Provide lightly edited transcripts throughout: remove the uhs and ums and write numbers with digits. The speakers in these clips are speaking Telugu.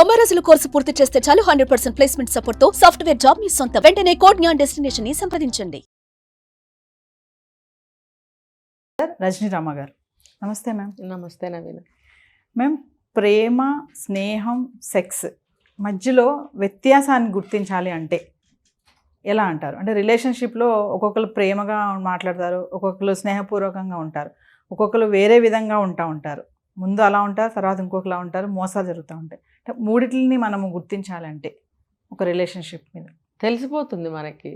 90 రోజుల కోర్సు పూర్తి చేస్తే చాలు 100% ప్లేస్మెంట్ సపోర్ట్ తో సాఫ్ట్వేర్ జాబ్ మీ సొంతం. వెంటనే కోడ్ జ్ఞాన్ డెస్టినేషన్ ని సంప్రదించండి. రజనీ రామ గారు నమస్తే మ్యామ్. నమస్తే నవీన. మ్యామ్, ప్రేమ, స్నేహం, సెక్స్ మధ్యలో వ్యత్యాసాన్ని గుర్తించాలి అంటే ఎలా అంటారు? అంటే రిలేషన్షిప్లో ఒక్కొక్కరు ప్రేమగా మాట్లాడతారు, ఒక్కొక్కరు స్నేహపూర్వకంగా ఉంటారు, ఒక్కొక్కరు వేరే విధంగా ఉంటారు. ముందు అలా ఉంటారు, తర్వాత ఇంకొకలా ఉంటారు, మోసాలు జరుగుతూ ఉంటాయి. అంటే మూడిటిని మనము గుర్తించాలంటే ఒక రిలేషన్షిప్ మీద తెలిసిపోతుంది మనకి.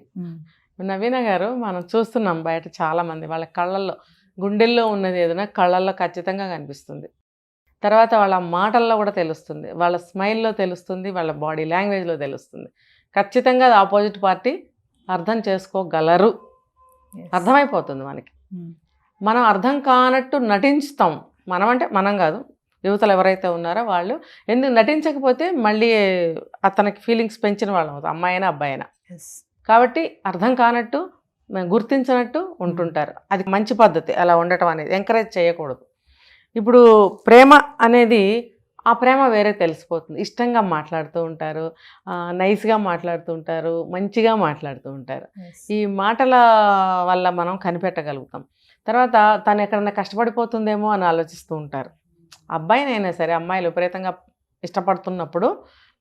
నవీన గారు, మనం చూస్తున్నాం బయట చాలామంది వాళ్ళ కళ్ళల్లో, గుండెల్లో ఉన్నది ఏదైనా కళ్ళల్లో ఖచ్చితంగా కనిపిస్తుంది. తర్వాత వాళ్ళ మాటల్లో కూడా తెలుస్తుంది, వాళ్ళ స్మైల్లో తెలుస్తుంది, వాళ్ళ బాడీ లాంగ్వేజ్లో తెలుస్తుంది. ఖచ్చితంగా అది ఆపోజిట్ పార్టీ అర్థం చేసుకోగలరు, అర్థమైపోతుంది మనకి. మనం అర్థం కానట్టు నటించుతాం. మనం అంటే మనం కాదు, యువతలు ఎవరైతే ఉన్నారో వాళ్ళు. ఎందుకు నటించకపోతే మళ్ళీ అతనికి ఫీలింగ్స్ పెంచిన వాళ్ళం అవుతాం, అమ్మాయి అయినా అబ్బాయి అయినా. కాబట్టి అర్థం కానట్టు గుర్తించినట్టు ఉంటుంటారు. అది మంచి పద్ధతి, అలా ఉండటం అనేది ఎంకరేజ్ చేయకూడదు. ఇప్పుడు ప్రేమ అనేది, ఆ ప్రేమ వేరే తెలిసిపోతుంది. ఇష్టంగా మాట్లాడుతూ ఉంటారు, నైస్గా మాట్లాడుతూ ఉంటారు, మంచిగా మాట్లాడుతూ ఉంటారు. ఈ మాటల వల్ల మనం కనిపెట్టగలుగుతాం. తర్వాత తను ఎక్కడన్నా కష్టపడిపోతుందేమో అని ఆలోచిస్తూ ఉంటారు. అబ్బాయినైనా సరే, అమ్మాయిలు విపరీతంగా ఇష్టపడుతున్నప్పుడు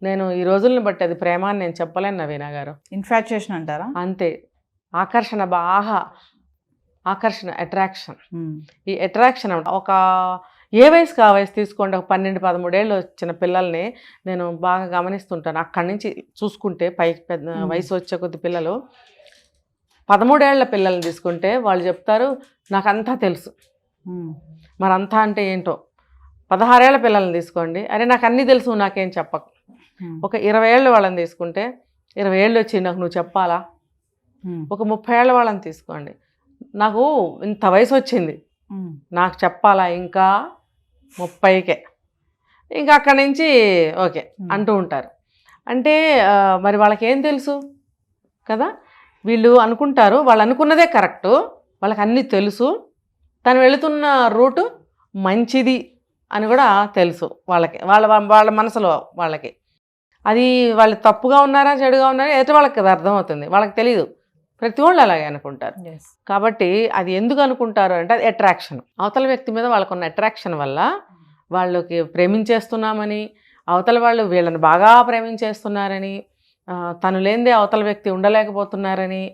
నేను ఈ రోజుల్ని బట్టి అది ప్రేమ అని నేను చెప్పలేను నవీన గారు. ఇన్ఫాక్చుయేషన్ అంటారా? అంతే. ఆకర్షణ, బాగా ఆకర్షణ, అట్రాక్షన్. ఈ అట్రాక్షన్ ఒక ఏ వయసుకి ఆ వయసు తీసుకోండి. ఒక 12-13 ఏళ్ళు వచ్చిన పిల్లల్ని నేను బాగా గమనిస్తుంటాను. అక్కడి నుంచి చూసుకుంటే పైకి పెద్ద వయసు వచ్చే కొద్ది పిల్లలు, 13 ఏళ్ల పిల్లల్ని తీసుకుంటే వాళ్ళు చెప్తారు నాకంతా తెలుసు. మరంతా అంటే ఏంటో. 16 ఏళ్ల పిల్లల్ని తీసుకోండి, అరే నాకు అన్నీ తెలుసు, నాకేం చెప్పకు. ఒక 20 ఏళ్ళ వాళ్ళని తీసుకుంటే, 20 ఏళ్ళు వచ్చి నాకు నువ్వు చెప్పాలా. ఒక 30 ఏళ్ళ వాళ్ళని తీసుకోండి, నాకు ఇంత వయసు వచ్చింది, నాకు చెప్పాలా ఇంకా 30కే. ఇంకా అక్కడి నుంచి ఓకే అంటూ ఉంటారు. అంటే మరి వాళ్ళకి ఏం తెలుసు కదా. వీళ్ళు అనుకుంటారు వాళ్ళు అనుకున్నదే కరెక్టు, వాళ్ళకి అన్నీ తెలుసు, తను వెళుతున్న రూటు మంచిది అని కూడా తెలుసు వాళ్ళకి, వాళ్ళ మనసులో వాళ్ళకి. అది వాళ్ళు తప్పుగా ఉన్నారా చెడుగా ఉన్నారా ఎదుటి వాళ్ళకి అది అర్థమవుతుంది, వాళ్ళకి తెలియదు. ప్రతి వాళ్ళు అలాగే అనుకుంటారు. కాబట్టి అది ఎందుకు అనుకుంటారు అంటే అది అట్రాక్షన్. అవతల వ్యక్తి మీద వాళ్ళకున్న అట్రాక్షన్ వల్ల వాళ్ళకి ప్రేమించేస్తున్నామని, అవతల వాళ్ళు వీళ్ళని బాగా ప్రేమించేస్తున్నారని, తను లేనిదే అవతల వ్యక్తి ఉండలేకపోతున్నారని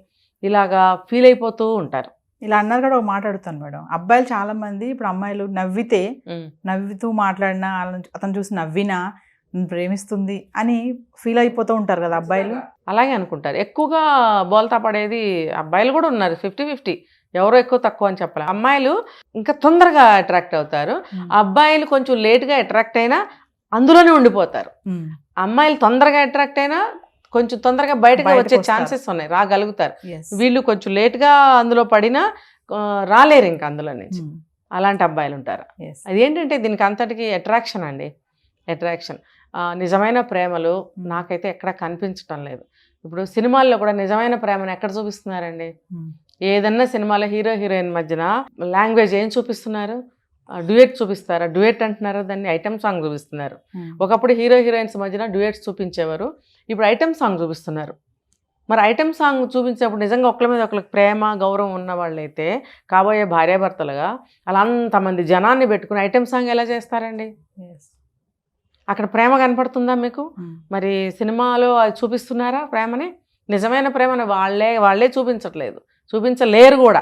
ఇలాగా ఫీల్ అయిపోతూ ఉంటారు. ఇలా అన్నారు కూడా ఒక మాట్లాడుతాను మేడం. అబ్బాయిలు చాలా మంది ఇప్పుడు అమ్మాయిలు నవ్వుతూ మాట్లాడినా, అతను చూసి నవ్వినా ప్రేమిస్తుంది అని ఫీల్ అయిపోతూ ఉంటారు కదా అబ్బాయిలు. అలాగే అనుకుంటారు. ఎక్కువగా బోల్తా పడేది అబ్బాయిలు కూడా ఉన్నారు, 50-50. ఎవరో ఎక్కువ తక్కువ అని చెప్పలేం. అమ్మాయిలు ఇంకా తొందరగా అట్రాక్ట్ అవుతారు, అబ్బాయిలు కొంచెం లేట్గా అట్రాక్ట్ అయినా అందులోనే ఉండిపోతారు. అమ్మాయిలు తొందరగా అట్రాక్ట్ అయినా కొంచెం తొందరగా బయటకు వచ్చే ఛాన్సెస్ ఉన్నాయి, రాగలుగుతారు. వీళ్ళు కొంచెం లేట్గా అందులో పడినా రాలేరు ఇంకా అందులో నుంచి. అలాంటి అబ్బాయిలు ఉంటారు. అదేంటంటే దీనికి అంతటికి అట్రాక్షన్ అండి, అట్రాక్షన్. నిజమైన ప్రేమలు నాకైతే ఎక్కడ కనిపించటం లేదు. ఇప్పుడు సినిమాల్లో కూడా నిజమైన ప్రేమను ఎక్కడ చూపిస్తున్నారండి? ఏదన్నా సినిమాలో హీరో హీరోయిన్ మధ్యన లాంగ్వేజ్ ఏం చూపిస్తున్నారు? డ్యూయెట్ చూపిస్తారా? డ్యూయెట్ అంటున్నారు, దాన్ని ఐటమ్ సాంగ్ చూపిస్తున్నారు. ఒకప్పుడు హీరో హీరోయిన్స్ మధ్యన డ్యూయెట్స్ చూపించేవారు, ఇప్పుడు ఐటమ్ సాంగ్ చూపిస్తున్నారు. మరి ఐటమ్ సాంగ్ చూపించేప్పుడు నిజంగా ఒకరి మీద ఒకరికి ప్రేమ గౌరవం ఉన్న వాళ్ళైతే కాబోయే భార్యాభర్తలుగా అలా అంతమంది జనాన్ని పెట్టుకుని ఐటమ్ సాంగ్ ఎలా చేస్తారండి? అక్కడ ప్రేమ కనపడుతుందా మీకు? మరి సినిమాలో అది చూపిస్తున్నారా ప్రేమని? నిజమైన ప్రేమని వాళ్ళే చూపించట్లేదు, చూపించలేరు కూడా.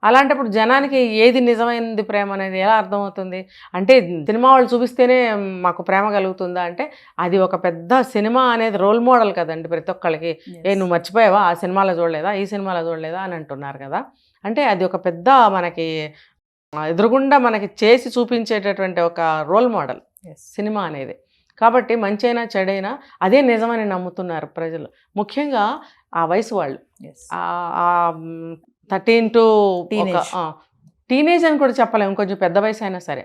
అలాంటప్పుడు జనానికి ఏది నిజమైనది ప్రేమ అనేది ఎలా అర్థమవుతుంది? అంటే సినిమా వాళ్ళు చూపిస్తేనే మాకు ప్రేమ కలుగుతుందా అంటే అది ఒక పెద్ద సినిమా అనేది రోల్ మోడల్ కదండి ప్రతి ఒక్కళ్ళకి. నువ్వు మర్చిపోయావా, ఆ సినిమాలో చూడలేదా, ఈ సినిమాలో చూడలేదా అని అంటున్నారు కదా. అంటే అది ఒక పెద్ద మనకి ఎదురుగుండా మనకి చేసి చూపించేటటువంటి ఒక రోల్ మోడల్ సినిమా అనేది. కాబట్టి మంచైనా చెడైనా అదే నిజమని నమ్ముతున్నారు ప్రజలు, ముఖ్యంగా ఆ వయసు వాళ్ళు. 13 to టీనేజ్ అని కూడా చెప్పలేము, కొంచెం పెద్ద వయసు అయినా సరే.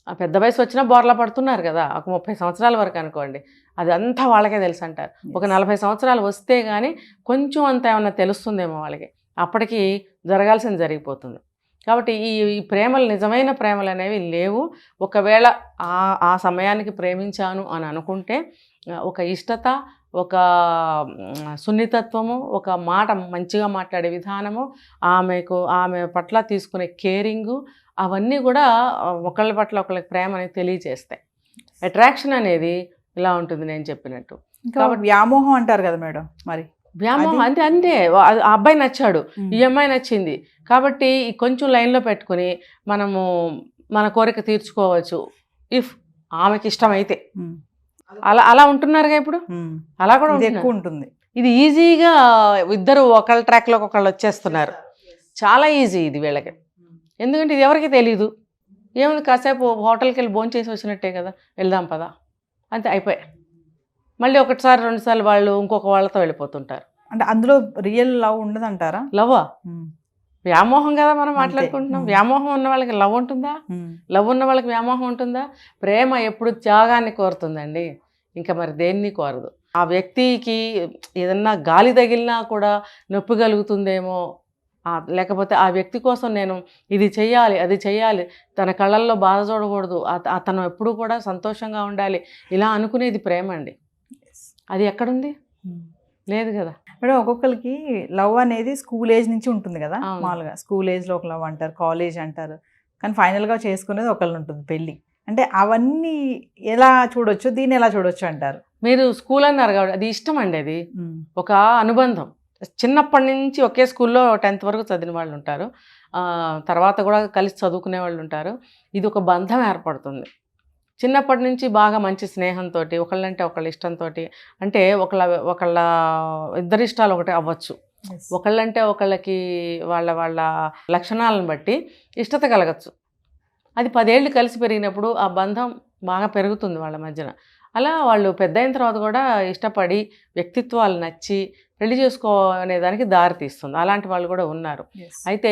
ఆ పెద్ద వయసు వచ్చినా బోర్లా పడుతున్నారు కదా, ఒక 30 సంవత్సరాల వరకు అనుకోండి, అది అంతా వాళ్ళకే తెలుసు అంటారు. ఒక 40 సంవత్సరాలు వస్తే కానీ కొంచెం అంత ఏమన్నా తెలుస్తుందేమో వాళ్ళకి, అప్పటికి జరగాల్సింది జరిగిపోతుంది. కాబట్టి ఈ ప్రేమలు నిజమైన ప్రేమలు అనేవి లేవు. ఒకవేళ ఆ సమయానికి ప్రేమించాను అని అనుకుంటే ఒక ఇష్టత, ఒక సున్నితత్వము, ఒక మాట మంచిగా మాట్లాడే విధానము, ఆమె పట్ల తీసుకునే కేరింగు, అవన్నీ కూడా ఒకళ్ళ పట్ల ఒకళ్ళకి ప్రేమ అనేది తెలియజేస్తాయి. అట్రాక్షన్ అనేది ఇలా ఉంటుంది నేను చెప్పినట్టు. ఇంకా వ్యామోహం అంటారు కదా మేడం, మరి వ్యామోహం అంటే అంతే. ఆ అబ్బాయి నచ్చాడు, ఈ అమ్మాయి నచ్చింది కాబట్టి కొంచెం లైన్లో పెట్టుకుని మనము మన కోరిక తీర్చుకోవచ్చు ఇఫ్ ఆమెకి ఇష్టమైతే. అలా ఉంటున్నారుగా ఇప్పుడు, అలా కూడా ఎక్కువ ఉంటుంది. ఇది ఈజీగా ఇద్దరు ఒకళ్ళ ట్రాక్లోకి ఒకళ్ళు వచ్చేస్తున్నారు. చాలా ఈజీ ఇది వీళ్ళకి. ఎందుకంటే ఇది ఎవరికి తెలీదు. ఏముంది, కాసేపు హోటల్కి వెళ్ళి భోజనం చేసి వచ్చినట్టే కదా, వెళ్దాం పదా అంతే, అయిపోయాయి. మళ్ళీ ఒకటిసారి 2 సార్లు వాళ్ళు ఇంకొక వాళ్ళతో వెళ్ళిపోతుంటారు. అంటే అందులో రియల్ లవ్ ఉండదు అంటారా? లవ్వా? వ్యామోహం కదా మనం మాట్లాడుకుంటున్నాం. వ్యామోహం ఉన్న వాళ్ళకి లవ్ ఉంటుందా? లవ్ ఉన్న వాళ్ళకి వ్యామోహం ఉంటుందా? ప్రేమ ఎప్పుడు త్యాగాన్ని కోరుతుందండి, ఇంకా మరి దేన్ని కోరదు. ఆ వ్యక్తికి ఏదన్నా గాలి తగిలినా కూడా నొప్పి కలుగుతుందేమో, లేకపోతే ఆ వ్యక్తి కోసం నేను ఇది చెయ్యాలి, అది చెయ్యాలి, తన కళ్ళల్లో బాధ చూడకూడదు, అతను ఎప్పుడు కూడా సంతోషంగా ఉండాలి, ఇలా అనుకునేది ప్రేమ అండి. అది ఎక్కడుంది? లేదు కదా మేడం. ఒక్కొక్కరికి లవ్ అనేది స్కూల్ ఏజ్ నుంచి ఉంటుంది కదా, మామూలుగా స్కూల్ ఏజ్లో ఒక లవ్ అంటారు, కాలేజ్ అంటారు, కానీ ఫైనల్గా చేసుకునేది ఒకళ్ళు ఉంటుంది, పెళ్ళి. అంటే అవన్నీ ఎలా చూడొచ్చు, దీన్ని ఎలా చూడొచ్చు అంటారు? మీరు స్కూల్ అన్నారు కాబట్టి అది ఇష్టం అండి, అది ఒక అనుబంధం. చిన్నప్పటి నుంచి ఒకే స్కూల్లో 10th వరకు చదివిన వాళ్ళు ఉంటారు, తర్వాత కూడా కలిసి చదువుకునే వాళ్ళు ఉంటారు. ఇది ఒక బంధం ఏర్పడుతుంది. చిన్నప్పటి నుంచి బాగా మంచి స్నేహంతో, ఒకళ్ళంటే ఒకళ్ళ ఇష్టంతో, అంటే ఒకళ్ళ ఇద్దరి ఇష్టాలు ఒకటి అవ్వచ్చు, ఒకళ్ళంటే ఒకళ్ళకి వాళ్ళ లక్షణాలను బట్టి ఇష్టత కలగచ్చు. అది 10 ఏళ్ళు కలిసి పెరిగినప్పుడు ఆ బంధం బాగా పెరుగుతుంది వాళ్ళ మధ్యన. అలా వాళ్ళు పెద్ద అయిన తర్వాత కూడా ఇష్టపడి వ్యక్తిత్వాలు నచ్చి పెళ్లి చేసుకోనే దానికి దారి తీస్తుంది. అలాంటి వాళ్ళు కూడా ఉన్నారు. అయితే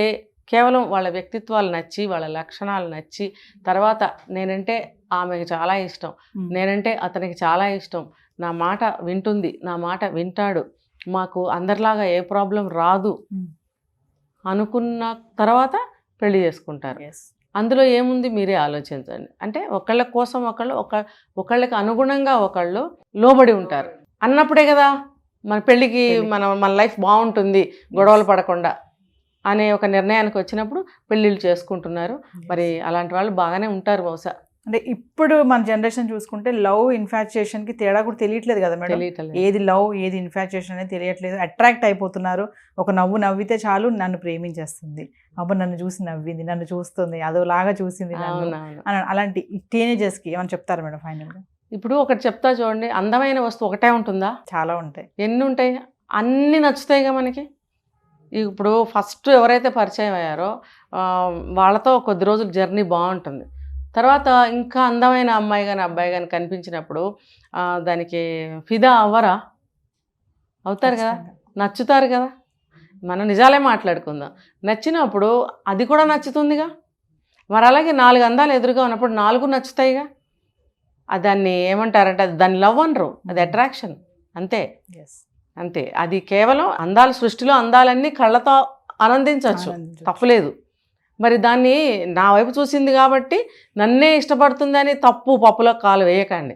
కేవలం వాళ్ళ వ్యక్తిత్వాలు నచ్చి, వాళ్ళ లక్షణాలు నచ్చి, తర్వాత నేనంటే ఆమెకి చాలా ఇష్టం, నేనంటే అతనికి చాలా ఇష్టం, నా మాట వింటుంది, నా మాట వింటాడు, మాకు అందరిలాగా ఏ ప్రాబ్లం రాదు అనుకున్న తర్వాత పెళ్లి చేసుకుంటారు. అందులో ఏముంది మీరే ఆలోచించండి. అంటే ఒకళ్ళ కోసం ఒకళ్ళకి అనుగుణంగా ఒకళ్ళు లోబడి ఉంటారు అన్నప్పుడే కదా మన పెళ్ళికి మన లైఫ్ బాగుంటుంది గొడవలు పడకుండా అనే ఒక నిర్ణయానికి వచ్చినప్పుడు పెళ్ళిళ్ళు చేసుకుంటున్నారు. మరి అలాంటి వాళ్ళు బాగానే ఉంటారు బహుశా. అంటే ఇప్పుడు మన జనరేషన్ చూసుకుంటే లవ్ ఇన్ఫాచ్యుయేషన్కి తేడా కూడా తెలియట్లేదు కదా మేడం. ఏది లవ్ ఏది ఇన్ఫాచ్యుయేషన్ అనేది తెలియట్లేదు. అట్రాక్ట్ అయిపోతున్నారు. ఒక నవ్వు నవ్వితే చాలు నన్ను ప్రేమించేస్తుంది, అబ్బా నన్ను చూసి నవ్వింది, నన్ను చూస్తుంది, అదోలాగా చూసింది అలాంటి టీనేజర్స్కి ఏమైనా చెప్తారు మేడం ఫైనల్గా? ఇప్పుడు ఒకటి చెప్తా చూడండి, అందమైన వస్తువు ఒకటే ఉంటుందా? చాలా ఉంటాయి. ఎన్ని ఉంటాయి? అన్నీ నచ్చుతాయిగా మనకి. ఇప్పుడు ఫస్ట్ ఎవరైతే పరిచయం అయ్యారో వాళ్ళతో కొద్ది రోజులు జర్నీ బాగుంటుంది. తర్వాత ఇంకా అందమైన అమ్మాయి కానీ అబ్బాయి కానీ కనిపించినప్పుడు దానికి ఫిదా అవ్వరా? అవుతారు కదా, నచ్చుతారు కదా. మనం నిజాలే మాట్లాడుకుందాం. నచ్చినప్పుడు అది కూడా నచ్చుతుందిగా. మరి అలాగే 4 అందాలు ఎదురుగా ఉన్నప్పుడు 4 నచ్చుతాయిగా. దాన్ని ఏమంటారంటే దాన్ని లవ్ అనరు, అది అట్రాక్షన్ అంతే. అంతే. అది కేవలం అందాల సృష్టిలో అందాలన్నీ కళ్ళతో ఆనందించవచ్చు, తప్పులేదు. మరి దాన్ని నా వైపు చూసింది కాబట్టి నన్నే ఇష్టపడుతుందని పప్పులో కాలు వేయకండి.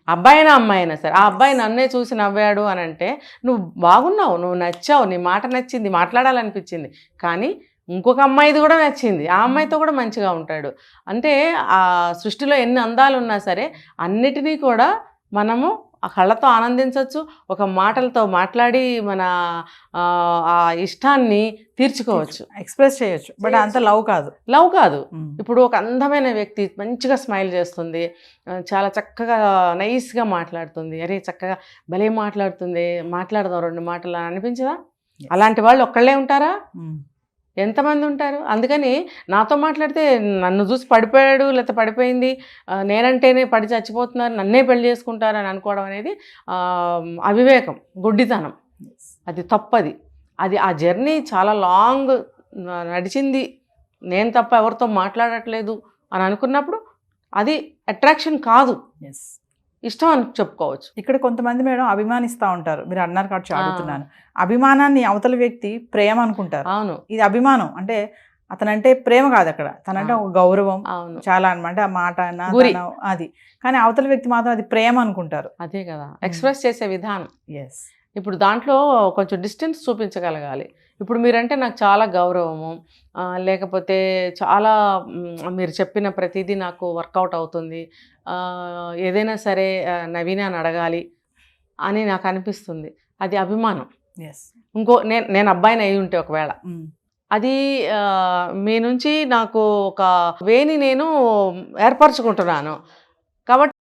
అబ్బాయినా అమ్మాయినా సరే, ఆ అబ్బాయి నన్నే చూసి నవ్వాడు అని అంటే నువ్వు బాగున్నావు, నువ్వు నచ్చావు, నీ మాట నచ్చింది, మాట్లాడాలనిపించింది, కానీ ఇంకొక అమ్మాయిది కూడా నచ్చింది, ఆ అమ్మాయితో కూడా మంచిగా ఉంటాడు. అంటే ఆ సృష్టిలో ఎన్ని అందాలు ఉన్నా సరే అన్నిటినీ కూడా మనము ఆ కళ్ళతో ఆనందించవచ్చు, ఒక మాటలతో మాట్లాడి మన ఆ ఇష్టాన్ని తీర్చుకోవచ్చు, ఎక్స్ప్రెస్ చేయొచ్చు. బట్ అంత లవ్ కాదు. ఇప్పుడు ఒక అందమైన వ్యక్తి మంచిగా స్మైల్ చేస్తుంది, చాలా చక్కగా నైస్గా మాట్లాడుతుంది, అరే చక్కగా భలే మాట్లాడుతుంది, మాట్లాడదాం 2 మాటలు అని అనిపించదా? అలాంటి వాళ్ళు ఒక్కళ్ళే ఉంటారా? ఎంతమంది ఉంటారు? అందుకని నాతో మాట్లాడితే నన్ను చూసి పడిపోయాడు లేకపోతే పడిపోయింది, నేనంటేనే పడి చచ్చిపోతున్నారు, నన్నే పెళ్లి చేసుకుంటారు అని అనుకోవడం అనేది అవివేకం, గుడ్డితనం, అది తప్పది. అది ఆ జర్నీ చాలా లాంగ్ నడిచింది, నేను తప్ప ఎవరితో మాట్లాడట్లేదు అని అనుకున్నప్పుడు అది అట్రాక్షన్ కాదు, ఇష్టం అని చెప్పుకోవచ్చు. ఇక్కడ కొంతమంది మేడం అభిమానిస్తూ ఉంటారు, మీరు అన్నారు కాబట్టి అడుగుతున్నాను. అభిమానాన్ని అవతల వ్యక్తి ప్రేమ అనుకుంటారు. అవును, ఇది అభిమానం అంటే అతనంటే ప్రేమ కాదు అక్కడ, తనంటే ఒక గౌరవం అవును, చాలా అనమాట. ఆ మాట అన్న గురి. అది, కానీ అవతల వ్యక్తి మాత్రం అది ప్రేమ అనుకుంటారు. అదే కదా ఎక్స్ప్రెస్ చేసే విధానం. ఎస్. ఇప్పుడు దాంట్లో కొంచెం డిస్టెన్స్ చూపించగలగాలి. ఇప్పుడు మీరంటే నాకు చాలా గౌరవము, లేకపోతే చాలా మీరు చెప్పిన ప్రతిదీ నాకు వర్కౌట్ అవుతుంది, ఏదైనా సరే నవీన అని అడగాలి అని నాకు అనిపిస్తుంది. అది అభిమానం. ఎస్. ఇంకో నేను అబ్బాయిని అయి ఉంటే ఒకవేళ అది మీ నుంచి నాకు ఒక వేని నేను ఏర్పరచుకుంటున్నాను కాబట్టి